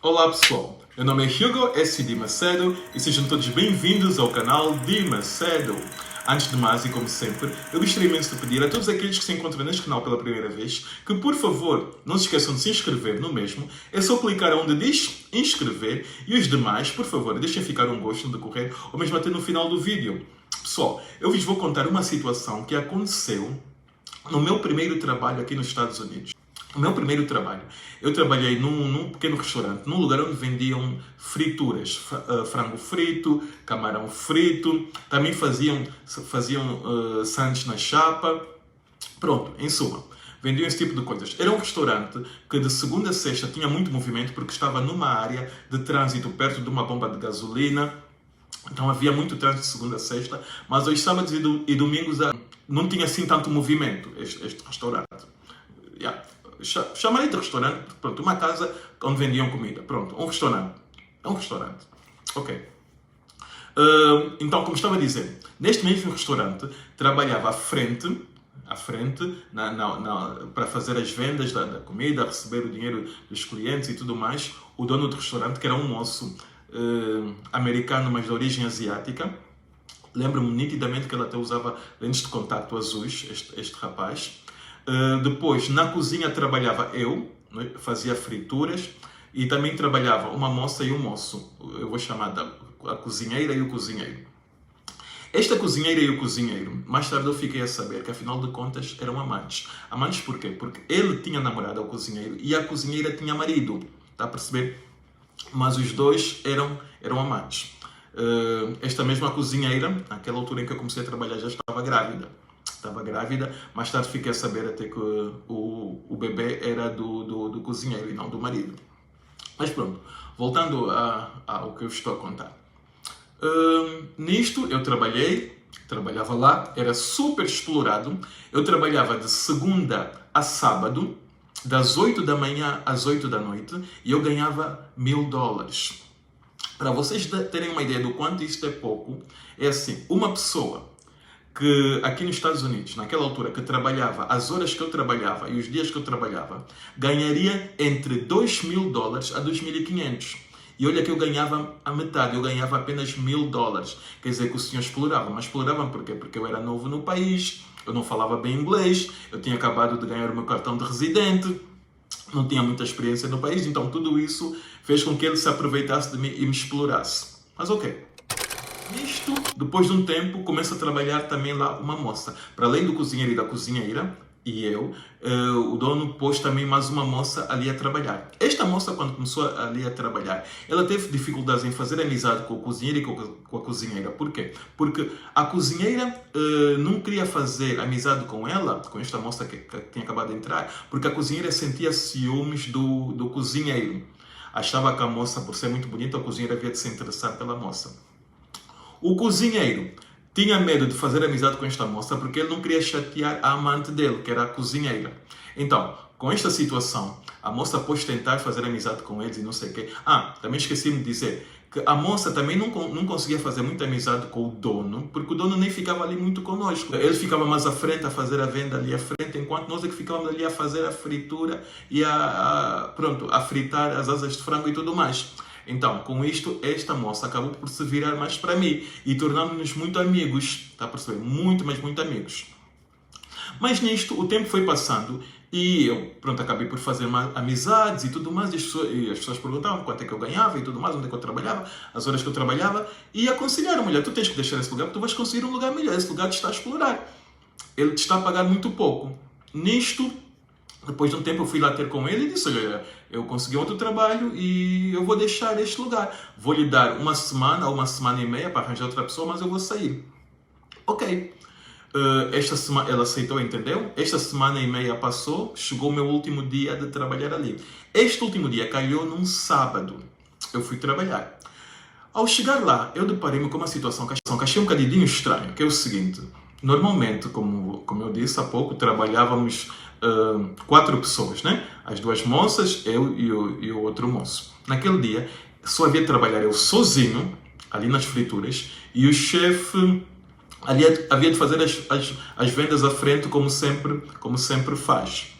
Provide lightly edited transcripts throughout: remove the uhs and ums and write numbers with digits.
Olá pessoal, meu nome é Hugo S. Di Macedo e sejam todos bem-vindos ao canal Di Macedo. Antes de mais, e como sempre, eu gostaria imenso de pedir a todos aqueles que se encontram neste canal pela primeira vez que, por favor, não se esqueçam de se inscrever no mesmo. É só clicar onde diz inscrever e os demais, por favor, deixem ficar um gosto no decorrer ou mesmo até no final do vídeo. Pessoal, eu vos vou contar uma situação que aconteceu no meu primeiro trabalho aqui nos Estados Unidos. O meu primeiro trabalho, eu trabalhei num pequeno restaurante, num lugar onde vendiam frituras, frango frito, camarão frito, também faziam sandes na chapa, pronto, em suma, vendiam esse tipo de coisas. Era um restaurante que de segunda a sexta tinha muito movimento porque estava numa área de trânsito perto de uma bomba de gasolina, então havia muito trânsito de segunda a sexta, mas aos sábados e domingos não tinha assim tanto movimento este restaurante. Yeah. Chamarei de restaurante, pronto, uma casa onde vendiam comida, pronto, um restaurante. É um restaurante. Ok. Então, como estava a dizer, neste mesmo restaurante trabalhava à frente para fazer as vendas da comida, receber o dinheiro dos clientes e tudo mais, o dono do restaurante, que era um moço americano, mas de origem asiática. Lembro-me nitidamente que ele até usava lentes de contato azuis, este rapaz. Depois, na cozinha trabalhava eu, fazia frituras, e também trabalhava uma moça e um moço. Eu vou chamar a cozinheira e o cozinheiro. Esta cozinheira e o cozinheiro, mais tarde eu fiquei a saber que, afinal de contas, eram amantes. Amantes porquê? Porque ele tinha namorada, o cozinheiro, e a cozinheira tinha marido. Está a perceber? Mas os dois eram amantes. Esta mesma cozinheira, naquela altura em que eu comecei a trabalhar, já estava grávida. Mais tarde fiquei a saber até que o bebê era do cozinheiro e não do marido. Mas pronto, voltando ao que eu estou a contar. Nisto eu trabalhava lá, era super explorado. Eu trabalhava de segunda a sábado, das 8 da manhã às 8 da noite, e eu ganhava $1000. Para vocês terem uma ideia do quanto isto é pouco, é assim, uma pessoa que aqui nos Estados Unidos, naquela altura, que trabalhava, as horas que eu trabalhava e os dias que eu trabalhava, ganharia entre $2000 a 2500. E olha que eu ganhava a metade, eu ganhava apenas $1000. Quer dizer que o senhor explorava. Mas exploravam por quê? Porque eu era novo no país, eu não falava bem inglês, eu tinha acabado de ganhar o meu cartão de residente, não tinha muita experiência no país, então tudo isso fez com que ele se aproveitasse de mim e me explorasse. Mas ok. Nisto, depois de um tempo, começa a trabalhar também lá uma moça. Para além do cozinheiro e da cozinheira, e eu, o dono pôs também mais uma moça ali a trabalhar. Esta moça, quando começou ali a trabalhar, ela teve dificuldades em fazer amizade com o cozinheiro e com a cozinheira. Por quê? Porque a cozinheira não queria fazer amizade com ela, com esta moça que tinha acabado de entrar, porque a cozinheira sentia ciúmes do cozinheiro. Achava que a moça, por ser muito bonita, a cozinheira havia de se interessar pela moça. O cozinheiro tinha medo de fazer amizade com esta moça porque ele não queria chatear a amante dele, que era a cozinheira. Então, com esta situação, a moça pôs tentar fazer amizade com eles e não sei o quê. Também esqueci-me de dizer que a moça também não conseguia fazer muita amizade com o dono, porque o dono nem ficava ali muito conosco. Ele ficava mais à frente a fazer a venda ali à frente, enquanto nós é que ficávamos ali a fazer a fritura e a fritar as asas de frango e tudo mais. Então, com isto, esta moça acabou por se virar mais para mim e tornámos-nos muito amigos. Está a perceber? Muito, mas muito amigos. Mas nisto, o tempo foi passando e eu, acabei por fazer amizades e tudo mais. E as pessoas perguntavam quanto é que eu ganhava e tudo mais, onde é que eu trabalhava, as horas que eu trabalhava. E aconselharam, olha, tu tens que deixar esse lugar porque tu vais conseguir um lugar melhor. Esse lugar te está a explorar. Ele te está a pagar muito pouco. Nisto, depois de um tempo eu fui lá ter com ele e disse, olha, eu consegui outro trabalho e eu vou deixar este lugar. Vou lhe dar uma semana ou uma semana e meia para arranjar outra pessoa, mas eu vou sair. Ok. Esta semana ela aceitou, entendeu? Esta semana e meia passou, chegou o meu último dia de trabalhar ali. Este último dia calhou num sábado. Eu fui trabalhar. Ao chegar lá, eu deparei-me com uma situação que achei um bocadinho estranho, que é o seguinte. Normalmente, como eu disse há pouco, trabalhávamos 4 pessoas, né? As 2 moças, eu e o outro moço. Naquele dia, só havia de trabalhar eu sozinho, ali nas frituras, e o chefe ali havia de fazer as vendas à frente, como sempre faz.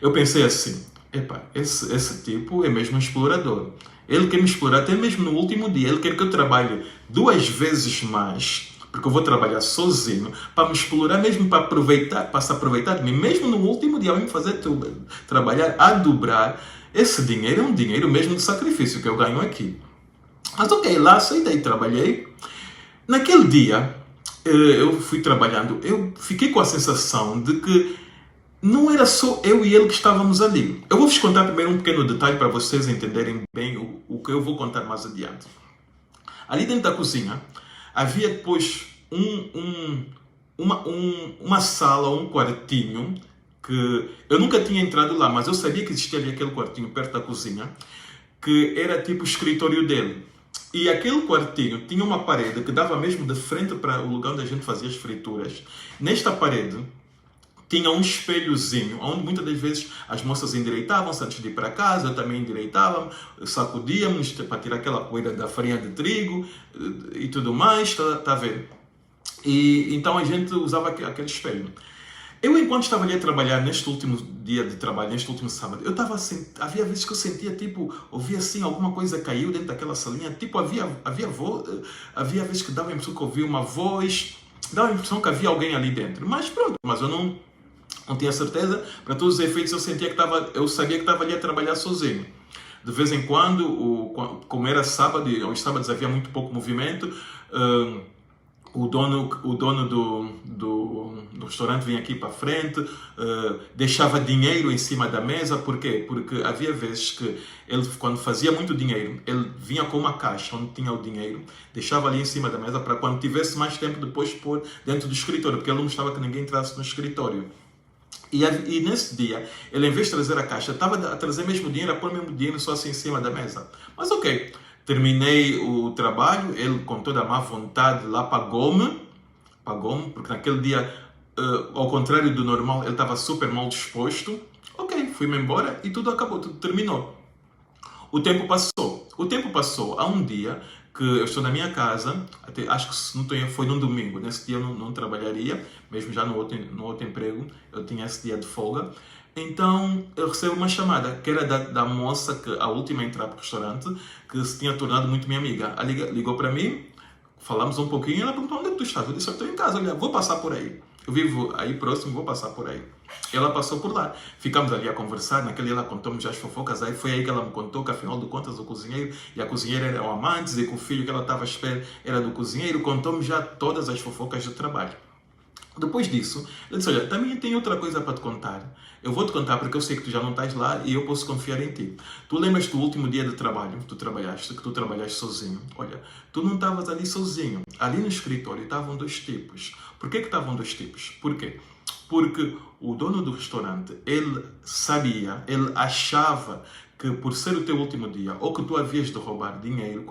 Eu pensei assim, Epá, esse tipo é mesmo um explorador. Ele quer me explorar até mesmo no último dia. Ele quer que eu trabalhe 2 vezes mais, porque eu vou trabalhar sozinho, para me explorar mesmo, para aproveitar, para se aproveitar de mim, mesmo no último dia, vai me fazer trabalhar a dobrar. Esse dinheiro é um dinheiro mesmo de sacrifício que eu ganho aqui. Mas ok, lá aceitei, trabalhei. Naquele dia, eu fui trabalhando, eu fiquei com a sensação de que não era só eu e ele que estávamos ali. Eu vou-vos contar primeiro um pequeno detalhe para vocês entenderem bem o que eu vou contar mais adiante. Ali dentro da cozinha havia depois uma sala, um quartinho, que eu nunca tinha entrado lá, mas eu sabia que existia ali aquele quartinho perto da cozinha, que era tipo o escritório dele. E aquele quartinho tinha uma parede que dava mesmo de frente para o lugar onde a gente fazia as frituras. Nesta parede tinha um espelhozinho, onde muitas das vezes as moças endireitavam-se antes de ir para casa, eu também endireitava, sacudíamos para tirar aquela poeira da farinha de trigo e tudo mais, tá a ver? E então a gente usava aquele espelho. Eu, enquanto estava ali a trabalhar neste último dia de trabalho, neste último sábado, eu estava havia vezes que eu sentia, tipo, ouvia assim, alguma coisa caiu dentro daquela salinha, tipo, havia vezes que dava a impressão que ouvia uma voz, dava a impressão que havia alguém ali dentro. Mas pronto, mas eu não tinha certeza. Para todos os efeitos, eu sabia que estava ali a trabalhar sozinho. De vez em quando, como era sábado, e aos sábados havia muito pouco movimento, o dono do restaurante vinha aqui para frente, deixava dinheiro em cima da mesa. Por quê? Porque havia vezes que ele, quando fazia muito dinheiro, ele vinha com uma caixa onde tinha o dinheiro, deixava ali em cima da mesa para quando tivesse mais tempo depois pôr dentro do escritório, porque ele não gostava que ninguém entrasse no escritório. E nesse dia, ele, em vez de trazer a caixa, estava a trazer mesmo dinheiro, a pôr mesmo dinheiro só assim em cima da mesa. Mas ok, terminei o trabalho, ele com toda a má vontade lá pagou-me, porque naquele dia, ao contrário do normal, ele estava super mal disposto. Ok, fui-me embora e tudo acabou, tudo terminou. O tempo passou. O tempo passou. Há um dia que eu estou na minha casa, acho que se não tenho, foi num domingo. Nesse dia eu não trabalharia, mesmo já no outro emprego, eu tinha esse dia de folga. Então eu recebo uma chamada, que era da moça, que a última a entrar para o restaurante, que se tinha tornado muito minha amiga. Ela ligou para mim, falamos um pouquinho, e ela perguntou: onde é que tu estás? Eu disse: eu estou em casa, olha, vou passar por aí. Eu vivo aí próximo, vou passar por aí. Ela passou por lá. Ficamos ali a conversar. Naquele dia ela contou-me já as fofocas. Aí foi aí que ela me contou que, afinal de contas, o cozinheiro e a cozinheira eram amantes e que o filho que ela estava à espera era do cozinheiro. Contou-me já todas as fofocas do trabalho. Depois disso, ele disse: olha, também tem outra coisa para te contar. Eu vou te contar porque eu sei que tu já não estás lá e eu posso confiar em ti. Tu lembras do último dia de trabalho que tu trabalhaste sozinho? Olha, tu não estavas ali sozinho. Ali no escritório estavam 2 tipos. Por que estavam 2 tipos? Por quê? Porque o dono do restaurante, ele achava que por ser o teu último dia, ou que tu havias de roubar dinheiro,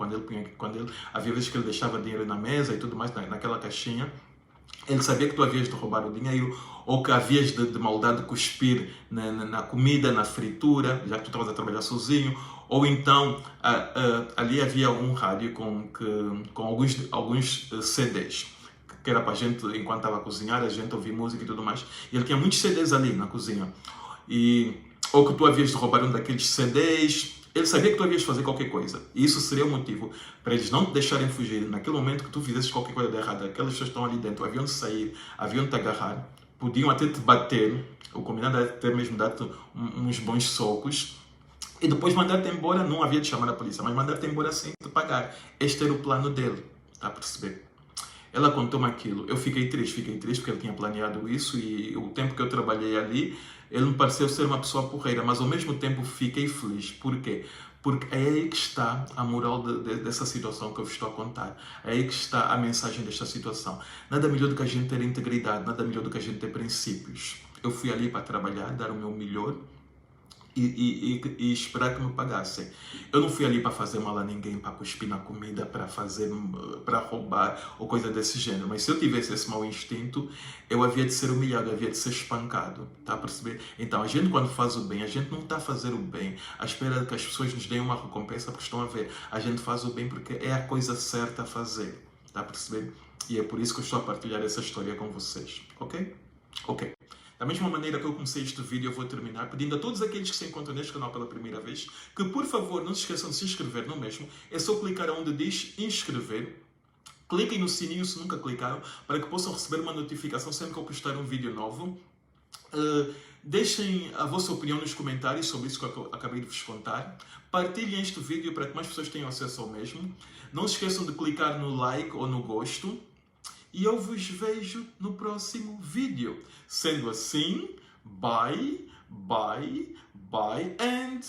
havia vezes que ele deixava dinheiro na mesa e tudo mais, naquela caixinha, ele sabia que tu havias de roubar o dinheiro, ou que havias de maldade cuspir na comida, na fritura, já que tu estavas a trabalhar sozinho, ou então ali havia um rádio com alguns CDs, que era para a gente, enquanto estava a cozinhar, a gente ouvir música e tudo mais. E ele tinha muitos CDs ali na cozinha. Ou que tu havias de roubar um daqueles CDs. Ele sabia que tu havias de fazer qualquer coisa. E isso seria o motivo para eles não te deixarem fugir. Naquele momento que tu fizesses qualquer coisa de errado, aquelas pessoas estão ali dentro, haviam de sair, haviam de te agarrar, podiam até te bater. O combinado era até mesmo dar-te uns bons socos. E depois mandar-te embora. Não havia de chamar a polícia, mas mandar-te embora sem te pagar. Este era o plano dele. Está a perceber? Ela contou-me aquilo. Eu fiquei triste porque ele tinha planeado isso e o tempo que eu trabalhei ali, ele me pareceu ser uma pessoa porreira, mas ao mesmo tempo fiquei feliz. Por quê? Porque é aí que está a moral dessa situação que eu vos estou a contar. É aí que está a mensagem desta situação. Nada melhor do que a gente ter integridade, nada melhor do que a gente ter princípios. Eu fui ali para trabalhar, dar o meu melhor e esperar que me pagassem. Eu não fui ali para fazer mal a ninguém, para cuspir na comida, para roubar ou coisa desse gênero. Mas se eu tivesse esse mau instinto, eu havia de ser humilhado, havia de ser espancado. Está a perceber? Então, a gente, quando faz o bem, a gente não está a fazer o bem à espera de que as pessoas nos deem uma recompensa, porque estão a ver. A gente faz o bem porque é a coisa certa a fazer. Está a perceber? E é por isso que eu estou a partilhar essa história com vocês. Ok? Ok. Da mesma maneira que eu comecei este vídeo, eu vou terminar pedindo a todos aqueles que se encontram neste canal pela primeira vez que, por favor, não se esqueçam de se inscrever no mesmo. É só clicar onde diz inscrever. Cliquem no sininho se nunca clicaram, para que possam receber uma notificação sempre que eu postar um vídeo novo. Deixem a vossa opinião nos comentários sobre isso que eu acabei de vos contar. Partilhem este vídeo para que mais pessoas tenham acesso ao mesmo. Não se esqueçam de clicar no like ou no gosto. E eu vos vejo no próximo vídeo. Sendo assim, bye, bye, bye and...